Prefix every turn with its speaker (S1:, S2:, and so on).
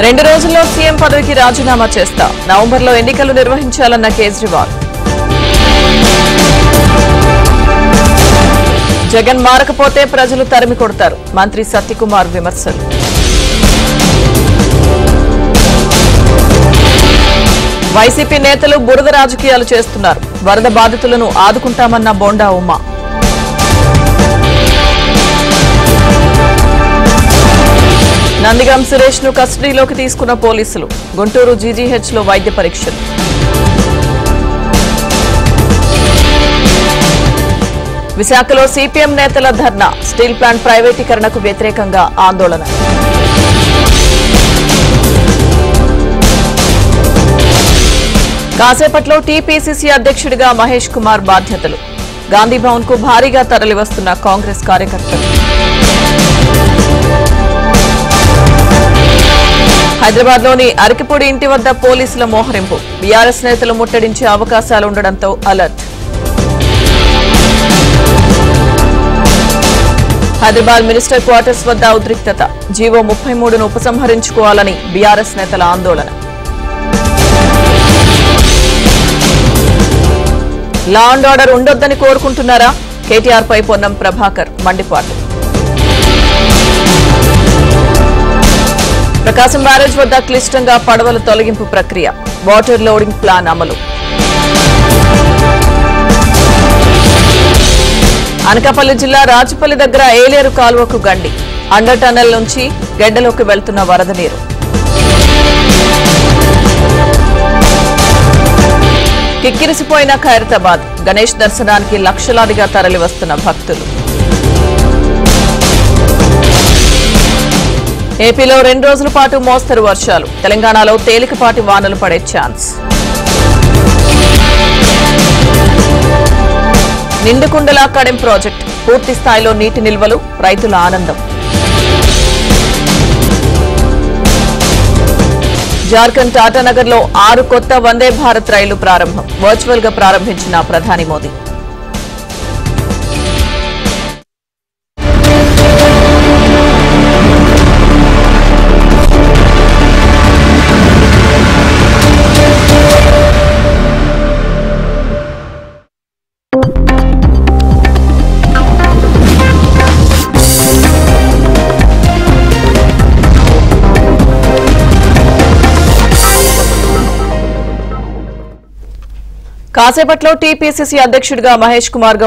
S1: 2 రోజుల్లో సీఎం పదవికి రాజీనామా చేస్తా. నవంబర్లో ఎన్నికలు నిర్వహించాలన్న కేజ్రీవాల్. జగన్ మారకపోతే ప్రజలు తరిమి కొడతారు. మంత్రి సత్యకుమార్ విమర్శలు. వైసీపీ నేతలు బురద రాజకీయాలు చేస్తున్నారు. వరద బాధితులను ఆదుకుంటామన్న బోండా ఉమా. నందిగం సురేష్ ను కస్టడీలోకి తీసుకున్న పోలీసులు. గుంటూరు జీజీహెచ్ లో వైద్య పరీక్షలు. విశాఖలో సిపిఎం నేతల ధర్నా. స్టీల్ ప్లాంట్ ప్రైవేటీకరణకు వ్యతిరేకంగా ఆందోళన. కాసేపట్లో టీపీసీసీ అధ్యక్షుడిగా మహేష్ కుమార్ బాధ్యతలు. గాంధీభవన్ కు భారీగా తరలివస్తున్న కాంగ్రెస్ కార్యకర్తలు. హైదరాబాద్లోని అరకిపూడి ఇంటి వద్ద పోలీసుల మోహరింపు. బీఆర్ఎస్ నేతలు ముట్టడించే అవకాశాలుండడంతో అలర్ట్. హైదరాబాద్ మినిస్టర్ క్వార్టర్స్ వద్ద ఉద్రిక్తత. జీవో 33ను ఉపసంహరించుకోవాలని బీఆర్ఎస్ నేతల ఆందోళన. లా అండ్ ఆర్డర్ ఉండొద్దని కోరుకుంటున్నారా? కేటీఆర్ పై పొన్నం ప్రభాకర్ మండిపాటు. ప్రకాశం బ్యారేజ్ వద్ద క్లిష్టంగా పడవల తొలగింపు ప్రక్రియ. వాటర్ లోడింగ్ ప్లాన్ అమలు. అనకాపల్లి జిల్లా రాజపల్లి దగ్గర ఏలేరు కాలువకు గండి. అండర్ టన్నెల్ నుంచి గెడ్డలోకి వెళ్తున్న వరద నీరు. కిక్కిరిసిపోయిన ఖైరతాబాద్. గణేష్ దర్శనానికి లక్షలాదిగా తరలివస్తున్న భక్తులు. ఏపీలో 2 రోజుల పాటు మోస్తరు వర్షాలు. తెలంగాణలో తేలికపాటి వానలు పడే ఛాన్స్. నిండుకుండల కడెం ప్రాజెక్ట్. పూర్తి స్థాయిలో నీటి నిల్వలు. రైతుల ఆనందం. జార్ఖండ్ టాటానగర్ లో 6 కొత్త వందే భారత్ రైళ్లు ప్రారంభం. వర్చువల్ గా ప్రారంభించిన ప్రధాని మోదీ. కాసేపట్లో టీపీసీసీ అధ్యక్షుడిగా మహేష్ కుమార్